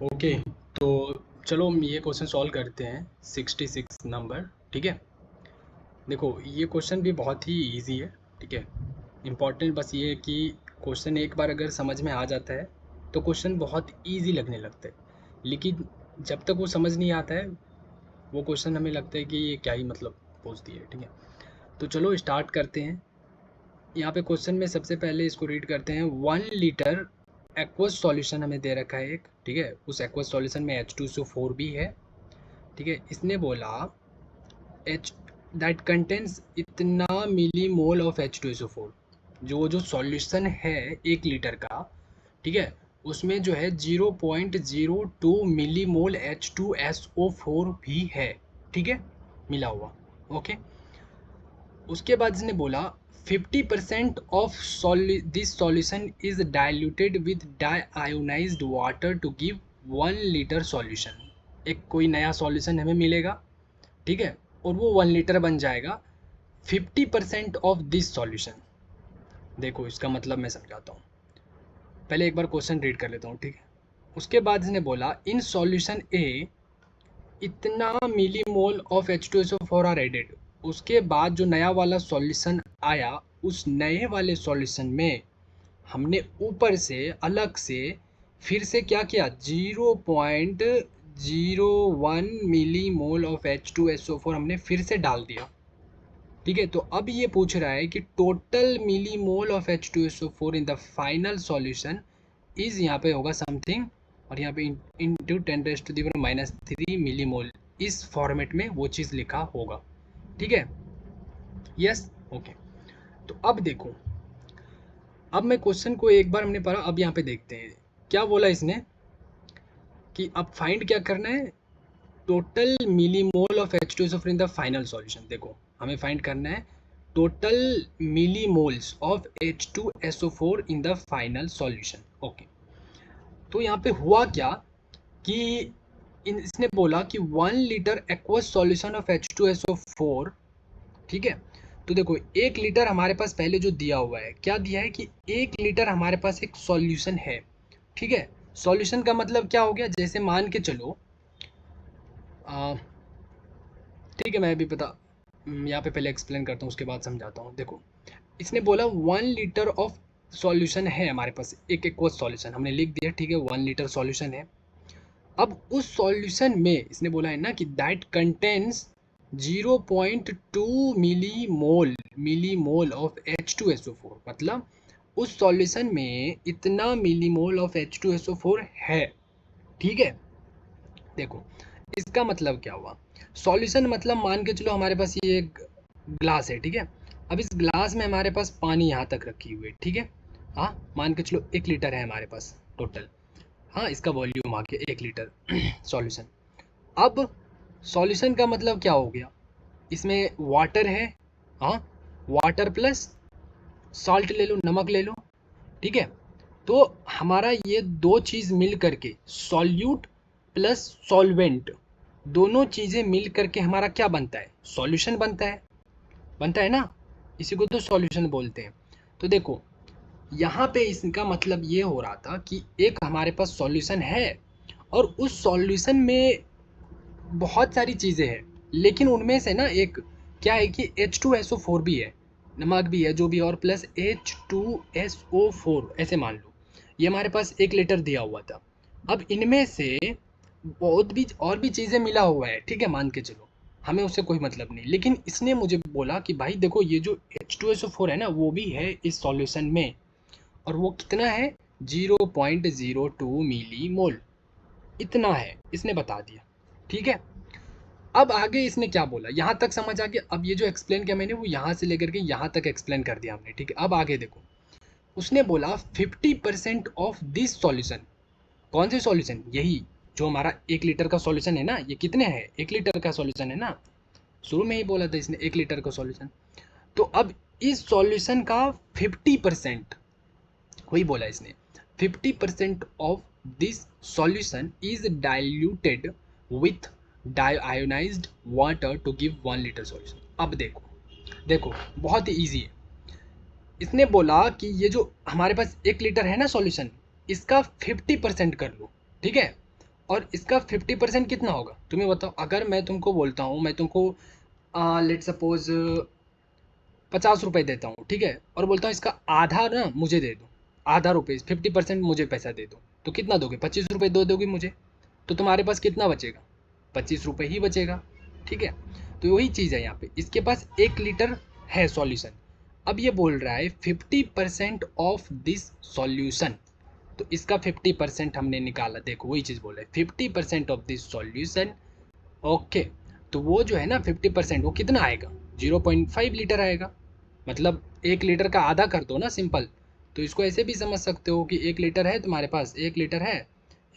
Okay, तो चलो हम ये क्वेश्चन सॉल्व करते हैं 66 नंबर। ठीक है, देखो ये क्वेश्चन भी बहुत ही इजी है। ठीक है, इम्पॉर्टेंट बस ये है कि क्वेश्चन एक बार अगर समझ में आ जाता है तो क्वेश्चन बहुत इजी लगने लगता है, लेकिन जब तक वो समझ नहीं आता है वो क्वेश्चन हमें लगता है कि ये क्या ही मतलब पूछ दिया है। ठीक है, तो चलो स्टार्ट करते हैं। यहाँ पे क्वेश्चन में सबसे पहले इसको रीड करते हैं। 1 लीटर एक्वस सॉल्यूशन हमें दे रखा है एक। ठीक है, उस एक्वस सॉल्यूशन में H2SO4 भी है। ठीक है, इसने बोला एच दैट कंटेंस इतना मिली मोल ऑफ H2SO4। जो सॉल्यूशन है 1 लीटर का, ठीक है, उसमें जो है 0.02 मिली मोल H2SO4 भी है। ठीक है, मिला हुआ। ओके, उसके बाद इसने बोला 50% of this solution is diluted with deionised water to give 1 litre solution. एक कोई नया सॉल्यूशन हमें मिलेगा, ठीक है, और वो 1 लीटर बन जाएगा। 50% ऑफ दिस सॉल्यूशन, देखो इसका मतलब मैं समझाता हूँ। पहले एक बार क्वेश्चन रीड कर लेता हूँ। ठीक है, उसके बाद इसने बोला इन सॉल्यूशन ए इतना millimole of H2SO4 are added. उसके बाद जो नया वाला सॉल्यूशन आया, उस नए वाले सॉल्यूशन में हमने ऊपर से अलग से फिर से क्या किया, 0.01 मिली मोल ऑफ H2SO4 हमने फिर से डाल दिया। ठीक है, तो अब ये पूछ रहा है कि total millimole of H2SO4 in the final solution is, यहाँ पे होगा समथिंग, और यहाँ पे इंटू 10⁻³ मिली मोल, इस फॉर्मेट में वो चीज़ लिखा होगा। ठीक है, यस, ओके। तो अब देखो, अब मैं क्वेश्चन को एक बार हमने पढ़ा, अब यहाँ पे देखते हैं क्या बोला इसने कि अब फाइंड क्या करना है, total millimole of H2SO4 in the final solution. देखो हमें फाइंड करना है total millimoles of H2SO4 in the final solution. Okay, तो यहाँ पे हुआ क्या कि इसने बोला कि 1 litre aqueous solution of H2SO4। ठीक है, तो देखो 1 लीटर हमारे पास पहले जो दिया हुआ है, क्या दिया है कि 1 लीटर हमारे पास एक सॉल्यूशन है। ठीक है, सॉल्यूशन का मतलब क्या हो गया, जैसे मान के चलो, ठीक है, मैं भी पता यहाँ पे पहले एक्सप्लेन करता हूँ उसके बाद समझाता हूँ। देखो इसने बोला 1 लीटर ऑफ सॉल्यूशन है हमारे पास, एक एक्वस सॉल्यूशन हमने लिख दिया। ठीक है, 1 लीटर सॉल्यूशन है। अब उस सॉल्यूशन में इसने बोला है ना कि that contains 0.2 millimole of H2SO4, मतलब उस सॉल्यूशन में इतना मिली मोल ऑफ H2SO4 है। ठीक है, देखो इसका मतलब क्या हुआ, सॉल्यूशन मतलब मान के चलो हमारे पास ये एक ग्लास है। ठीक है, अब इस ग्लास में हमारे पास पानी यहाँ तक रखी हुई है। ठीक है, हाँ मान के चलो 1 लीटर है हमारे पास टोटल। हाँ, इसका वॉल्यूम आ गया 1 लीटर सॉल्यूशन। अब सॉल्यूशन का मतलब क्या हो गया, इसमें वाटर है, हाँ, वाटर प्लस सॉल्ट ले लो, नमक ले लो। ठीक है, तो हमारा ये दो चीज़ मिल करके, सॉल्यूट प्लस सॉल्वेंट, दोनों चीज़ें मिल करके हमारा क्या बनता है, सॉल्यूशन बनता है ना, इसी को तो सॉल्यूशन बोलते हैं। तो देखो यहाँ पे इसका मतलब ये हो रहा था कि एक हमारे पास सॉल्यूशन है और उस सॉल्यूशन में बहुत सारी चीज़ें हैं, लेकिन उनमें से ना एक क्या है कि H2SO4 भी है, नमक भी है, जो भी, और प्लस H2SO4, ऐसे मान लो ये हमारे पास 1 लीटर दिया हुआ था। अब इनमें से बहुत भी और भी चीज़ें मिला हुआ है। ठीक है, मान के चलो हमें उससे कोई मतलब नहीं, लेकिन इसने मुझे बोला कि भाई देखो ये जो H2SO4 है ना, वो भी है इस सॉल्यूशन में, और वो कितना है, 0.02 मिली मोल, इतना है, इसने बता दिया। ठीक है, अब आगे इसने क्या बोला, यहाँ तक समझ आ गया। अब ये जो एक्सप्लेन किया मैंने, वो यहाँ से लेकर के यहाँ तक एक्सप्लेन कर दिया हमने। ठीक है, अब आगे देखो, उसने बोला 50% ऑफ दिस सॉल्यूशन, कौन से सॉल्यूशन, यही जो हमारा 1 लीटर का सॉल्यूशन है ना, ये कितने हैं, 1 लीटर का सॉल्यूशन है ना, शुरू में ही बोला था इसने 1 लीटर का सॉल्यूशन। तो अब इस सॉल्यूशन का 50%, वही बोला इसने, 50% of this solution is diluted with deionised water to give 1 litre solution. अब देखो देखो बहुत ही ईजी है। इसने बोला कि ये जो हमारे पास 1 लीटर है ना सॉल्यूशन, इसका 50% कर लो। ठीक है, और इसका 50% कितना होगा तुम्हें बताओ। अगर मैं तुमको बोलता हूँ, मैं तुमको लेट सपोज 50 रुपये देता हूँ, ठीक है, और बोलता हूँ इसका आधा ना मुझे दे दो, आधा रुपये 50% मुझे पैसा दे दो, तो कितना दोगे? 25 रुपये दोगे मुझे, तो तुम्हारे पास कितना बचेगा? 25 रुपये ही बचेगा। ठीक है, तो वही चीज़ है यहाँ पे, इसके पास 1 लीटर है सॉल्यूशन। अब ये बोल रहा है 50% ऑफ दिस सॉल्यूशन, तो इसका 50% हमने निकाला। देखो वही चीज़ बोल रहे हैं, 50% ऑफ दिस सॉल्यूशन। ओके, तो वो जो है ना 50% वो कितना आएगा? 0.5 लीटर आएगा। मतलब 1 लीटर का आधा कर दो ना, सिंपल। तो इसको ऐसे भी समझ सकते हो कि 1 लीटर है तुम्हारे पास, 1 लीटर है,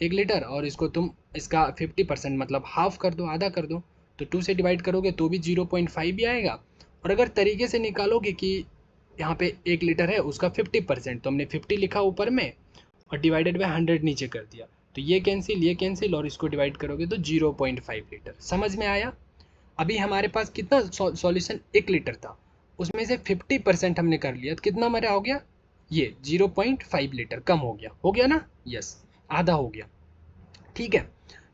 1 लीटर, और इसको तुम इसका 50% मतलब हाफ कर दो, आधा कर दो, तो 2 से डिवाइड करोगे तो भी 0.5 ही आएगा। और अगर तरीके से निकालोगे कि यहाँ पे 1 लीटर है उसका 50%, तो हमने 50 लिखा ऊपर में और डिवाइडेड बाय 100 नीचे कर दिया, तो ये कैंसिल और इसको डिवाइड करोगे तो 0.5 लीटर। समझ में आया? अभी हमारे पास कितना सॉल्यूशन? 1 लीटर था, उसमें से 50% हमने कर लिया, तो कितना हमारा हो गया? ये 0.5 लीटर कम हो गया ना? यस, आधा हो गया। ठीक है,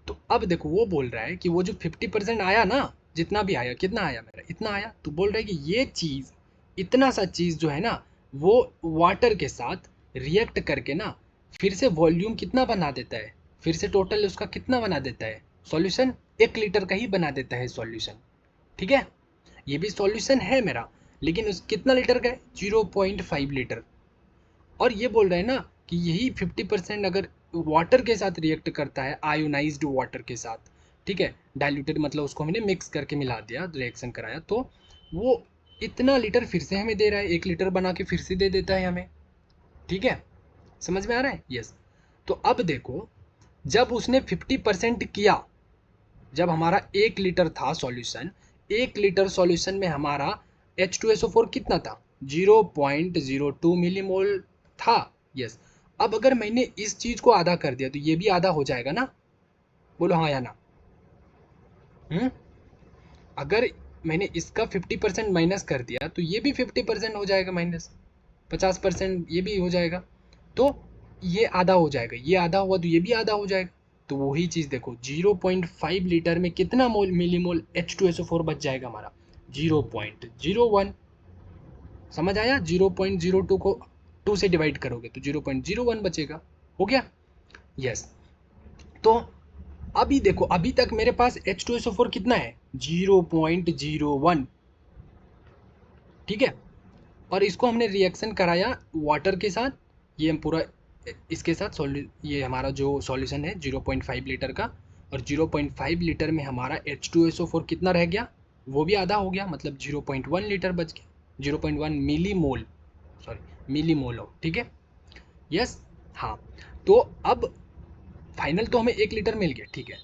तो अब देखो वो बोल रहा है कि वो जो 50% आया ना, जितना भी आया, कितना आया मेरा? इतना आया। तो बोल रहा है कि ये चीज़, इतना सा चीज़ जो है ना, वो वाटर के साथ रिएक्ट करके ना फिर से वॉल्यूम कितना बना देता है, फिर से टोटल उसका कितना बना देता है? सॉल्यूशन 1 लीटर का ही बना देता है सॉल्यूशन। ठीक है, ये भी सॉल्यूशन है मेरा, लेकिन उस कितना लीटर का है? 0.5 लीटर। और ये बोल रहे हैं ना कि यही 50% अगर वाटर के साथ रिएक्ट करता है, आयोनाइज्ड वाटर के साथ, ठीक है, डाइल्यूटेड मतलब उसको हमने मिक्स करके मिला दिया, रिएक्शन कराया, तो वो इतना लीटर फिर से हमें दे रहा है, 1 लीटर बना के फिर से दे देता है हमें। ठीक है, समझ में आ रहा है? यस। तो अब देखो, जब उसने 50% किया, जब हमारा 1 लीटर था सॉल्यूशन, 1 लीटर सॉल्यूशन में हमारा H2SO4 कितना था? 0.02 मिलीमोल था। यस। अब अगर मैंने इस चीज को आधा कर दिया तो ये भी आधा हो जाएगा ना? बोलो हाँ या ना। अगर मैंने इसका 50% माइनस कर दिया तो ये भी 50% हो जाएगा माइनस, 50% ये भी हो जाएगा, तो ये आधा हो जाएगा, ये आधा हुआ तो ये भी आधा हो जाएगा। तो वही चीज़ देखो, 0.5 लीटर में कितना मिलीमोल H2SO4 बच जाएगा हमारा? 0.01। समझ आया? 0.02 को 2 से डिवाइड करोगे तो 0.01 बचेगा। हो गया? यस। तो अभी देखो, अभी तक मेरे पास H2SO4 कितना है? 0.01। ठीक है, और इसको हमने रिएक्शन कराया वाटर के साथ, ये हम पूरा इसके साथ ये हमारा जो सॉल्यूशन है 0.5 लीटर का, और 0.5 लीटर में हमारा H2SO4 कितना रह गया? वो भी आधा हो गया, मतलब 0.1 लीटर बच गया, 0.1 मिलीमोल, सॉरी मिलीमोल। ठीक है, यस। हाँ, तो अब फाइनल तो हमें 1 लीटर मिल गया। ठीक है,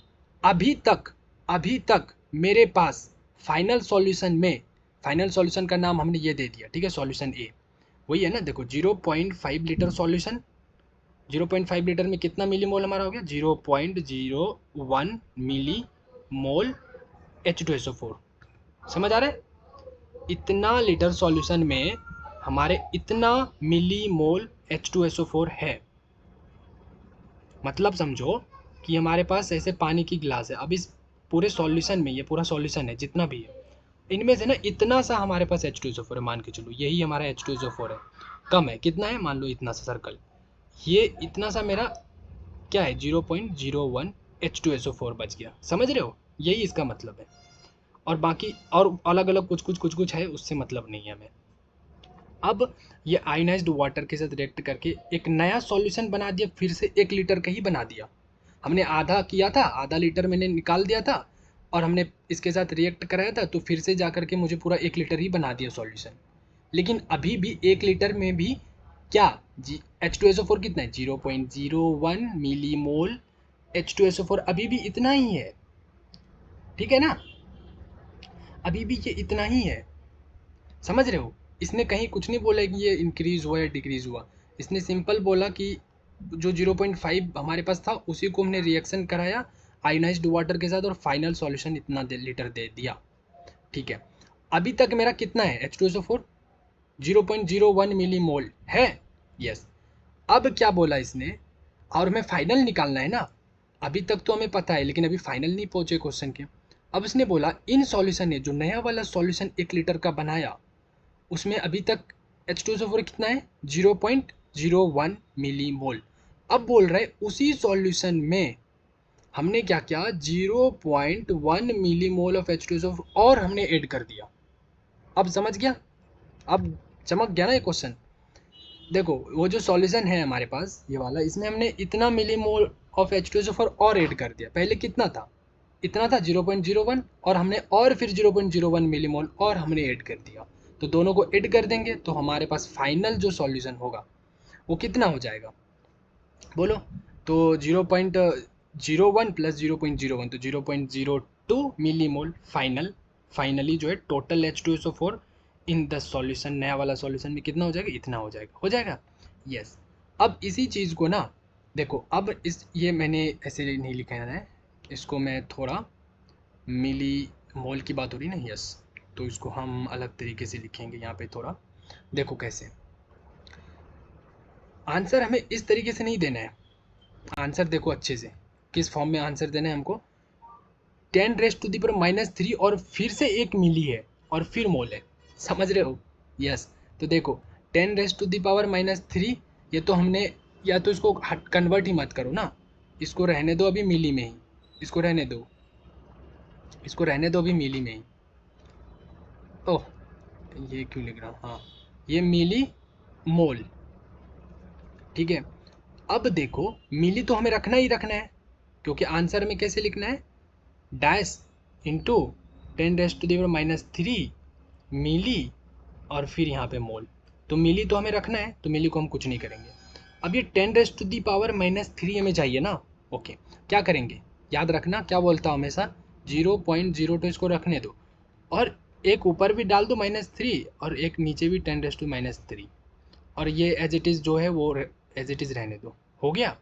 अभी तक मेरे पास फाइनल सॉल्यूशन में, फाइनल सॉल्यूशन का नाम हमने ये दे दिया, ठीक है, सॉल्यूशन ए वही है ना। देखो 0.5 लीटर सॉल्यूशन, 0.5 लीटर में कितना मिली मोल हमारा हो गया? 0.01 मिली मोल H2SO4। समझ आ रहा है? इतना लीटर सॉल्यूशन में हमारे इतना मिली मोल H2SO4 है। मतलब समझो कि हमारे पास ऐसे पानी की गिलास है, अब इस पूरे सॉल्यूशन में, ये पूरा सॉल्यूशन है जितना भी है, इनमें से ना इतना सा हमारे पास H2SO4 है, मान के चलो यही हमारा H2SO4 है। कम है, कितना है? मान लो इतना सा सर्कल, ये इतना सा मेरा क्या है? 0.01 H2SO4 बच गया। समझ रहे हो? यही इसका मतलब है, और बाकी और अलग अलग कुछ है, उससे मतलब नहीं है हमें। अब ये आयोनाइज्ड वाटर के साथ रिएक्ट करके एक नया सॉल्यूशन बना दिया, फिर से 1 लीटर का ही बना दिया। हमने आधा किया था, आधा लीटर मैंने निकाल दिया था, और हमने इसके साथ रिएक्ट कराया था, तो फिर से जा करके मुझे पूरा 1 लीटर ही बना दिया सॉल्यूशन। लेकिन अभी भी 1 लीटर में भी क्या H2SO4 कितना है? 0.01 मिलीमोल H2SO4 अभी भी इतना ही है। ठीक है ना? अभी भी ये इतना ही है। समझ रहे हो? इसने कहीं कुछ नहीं बोला कि ये इंक्रीज हुआ या डिक्रीज हुआ, इसने सिंपल बोला कि जो 0.5 हमारे पास था उसी को हमने रिएक्शन कराया आयोनाइज्ड वाटर के साथ, और फाइनल सॉल्यूशन इतना लीटर दे दिया। ठीक है, अभी तक मेरा कितना है H2SO4? 0.01 मिलीमोल है। यस। अब क्या बोला इसने, और हमें फाइनल निकालना है ना, अभी तक तो हमें पता है, लेकिन अभी फाइनल नहीं पहुंचे क्वेश्चन के। अब इसने बोला इन सॉल्यूशन ने, जो नया वाला सॉल्यूशन 1 लीटर का बनाया, उसमें अभी तक H2SO4 कितना है 0.01 मिली मोल। अब बोल रहा है उसी सॉल्यूशन में हमने क्या किया, 0.1 मिली मोल ऑफ H2SO4 और हमने ऐड कर दिया। अब समझ गया, अब चमक गया ना ये क्वेश्चन। देखो वो जो सॉल्यूशन है हमारे पास ये वाला, इसमें हमने इतना मिली मोल ऑफ H2SO4 और ऐड कर दिया। पहले कितना था, इतना था 0.01, और हमने और फिर 0.01 मिली मोल और हमने ऐड कर दिया। तो दोनों को ऐड कर देंगे तो हमारे पास फाइनल जो सॉल्यूशन होगा वो कितना हो जाएगा, बोलो। तो 0.01 प्लस 0.01 तो 0.02 मिली मोल फाइनली जो है total H2SO4 in the solution, नया वाला सॉल्यूशन में कितना हो जाएगा, इतना हो जाएगा, हो जाएगा। यस। अब इसी चीज़ को ना देखो, अब इस ये मैंने ऐसे नहीं लिखा है, इसको मैं थोड़ा मिली मोल की बात हो रही ना, यस, तो इसको हम अलग तरीके से लिखेंगे यहाँ पे थोड़ा। देखो कैसे, आंसर हमें इस तरीके से नहीं देना है। आंसर देखो अच्छे से, किस फॉर्म में आंसर देना है हमको, 10⁻³ और फिर से एक मिली है और फिर मोल है, समझ रहे हो। यस। तो देखो 10⁻³ ये तो हमने, या तो इसको कन्वर्ट ही मत करो ना, इसको रहने दो अभी मिली में ही, इसको रहने दो, इसको रहने दो अभी मिली में ही। ओह ये क्यों लिख रहा हूँ, हाँ ये मिली मोल, ठीक है। अब देखो मिली तो हमें रखना ही रखना है, क्योंकि आंसर में कैसे लिखना है, डैश इंटू 10⁻³ मिली और फिर यहाँ पे मोल। तो मिली तो हमें रखना है, तो मिली को हम कुछ नहीं करेंगे। अब ये 10⁻³ हमें चाहिए ना, ओके। क्या करेंगे, याद रखना क्या बोलता हूँ हमेशा, 0.02 इसको रखने दो, और एक ऊपर भी डाल दो -3 और एक नीचे भी 10⁻³ और ये एज इट इज़ जो है वो एज इट इज़ रहने दो, हो गया।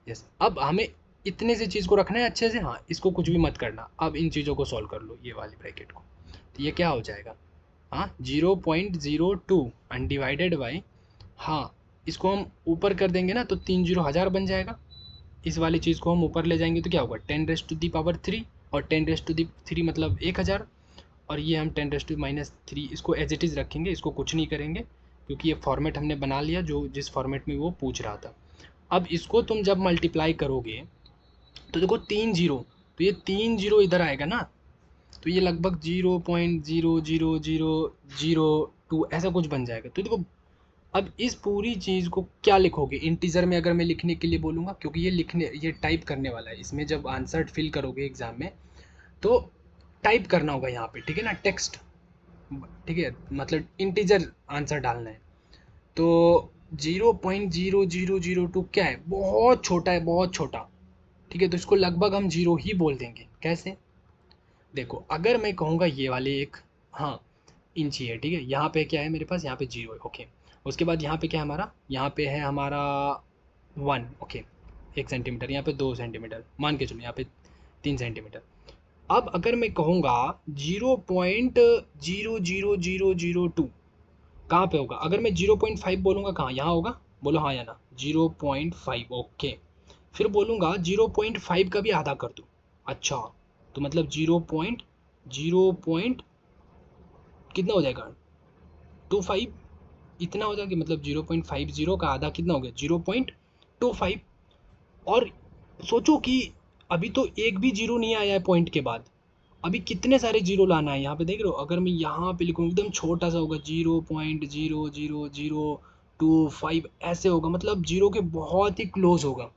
यस। अब हमें इतने से चीज़ को रखना है अच्छे से, हाँ इसको कुछ भी मत करना। अब इन चीज़ों को सॉल्व कर लो, ये वाली ब्रैकेट को, तो ये क्या हो जाएगा, हाँ 0.02 अनडिवाइडेड बाई, हाँ इसको हम ऊपर कर देंगे ना तो 3 0 1000 बन जाएगा। इस वाली चीज़ को हम ऊपर ले जाएंगे तो क्या होगा 10⁻³ और 10⁻³ मतलब 1000, और ये हम 10⁻³ इसको एज इट इज़ रखेंगे, इसको कुछ नहीं करेंगे क्योंकि ये फॉर्मेट हमने बना लिया जो जिस फॉर्मेट में वो पूछ रहा था। अब इसको तुम जब मल्टीप्लाई करोगे तो देखो 3 0, तो ये 3 0 इधर आएगा ना, तो ये लगभग 0.00002 ऐसा कुछ बन जाएगा। तो देखो अब इस पूरी चीज़ को क्या लिखोगे, इंटीजर में अगर मैं लिखने के लिए बोलूँगा, क्योंकि ये टाइप करने वाला है, इसमें जब आंसर फिल करोगे एग्जाम में तो टाइप करना होगा यहाँ पे, ठीक है ना, टेक्स्ट, ठीक है, मतलब इंटीजर आंसर डालना है। तो 0.0002 क्या है, बहुत छोटा है, बहुत छोटा, ठीक है, तो इसको लगभग हम 0 ही बोल देंगे। कैसे, देखो अगर मैं कहूँगा ये वाले एक, हाँ इंची है, ठीक है, यहाँ पे क्या है मेरे पास, यहाँ पे 0 है, ओके। उसके बाद यहाँ पे क्या है हमारा, यहाँ पे है हमारा 1, ओके, 1 सेंटीमीटर, यहाँ पे 2 सेंटीमीटर, मान के चलो यहाँ पे 3 सेंटीमीटर। अब अगर मैं कहूँगा 0.00002 कहाँ पे होगा, अगर मैं 0.5 बोलूँगा कहाँ, यहाँ होगा, बोलो हाँ या ना, 0.5, ओके। फिर बोलूँगा 0.5 का भी आधा कर दूँ, अच्छा, तो मतलब 0.0 कितना हो जाएगा 25, इतना हो जाएगा, मतलब 0.50 का आधा कितना हो गया 0.25। और सोचो कि अभी तो एक भी जीरो नहीं आया है पॉइंट के बाद, अभी कितने सारे जीरो लाना है, यहाँ पे देख रहे हो, अगर मैं यहाँ पे लिखूँ एकदम छोटा सा होगा 0.00025 ऐसे होगा, मतलब जीरो के बहुत ही क्लोज होगा,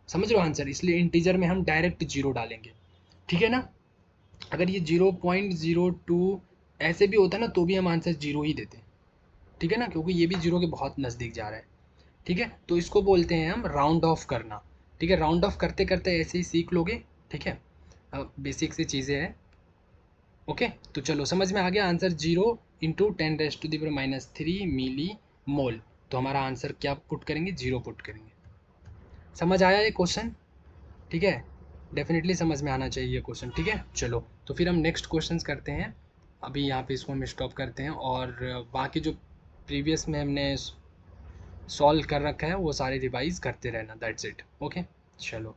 समझ रहे हो आंसर। इसलिए इंटीजर में हम डायरेक्ट जीरो डालेंगे, ठीक है ना। अगर ये 0.02 ऐसे भी होता ना तो भी हम आंसर जीरो ही देते, ठीक है ना, क्योंकि ये भी जीरो के बहुत नज़दीक जा रहा है, ठीक है। तो इसको बोलते हैं हम राउंड ऑफ करना, ठीक है। राउंड ऑफ करते करते ऐसे ही सीख लोगे, ठीक है, बेसिक सी चीज़ें हैं, ओके। तो चलो समझ में आ गया, आंसर 0 × 10⁻³ मिली मोल, तो हमारा आंसर क्या पुट करेंगे, 0 पुट करेंगे। समझ आया ये क्वेश्चन, ठीक है, डेफिनेटली समझ में आना चाहिए ये क्वेश्चन, ठीक है। चलो तो फिर हम नेक्स्ट क्वेश्चंस करते हैं, अभी यहाँ पे इसको हम स्टॉप करते हैं, और बाकी जो प्रीवियस में हमने सॉल्व कर रखा है वो सारे रिवाइज करते रहना, दैट्स इट, ओके। चलो।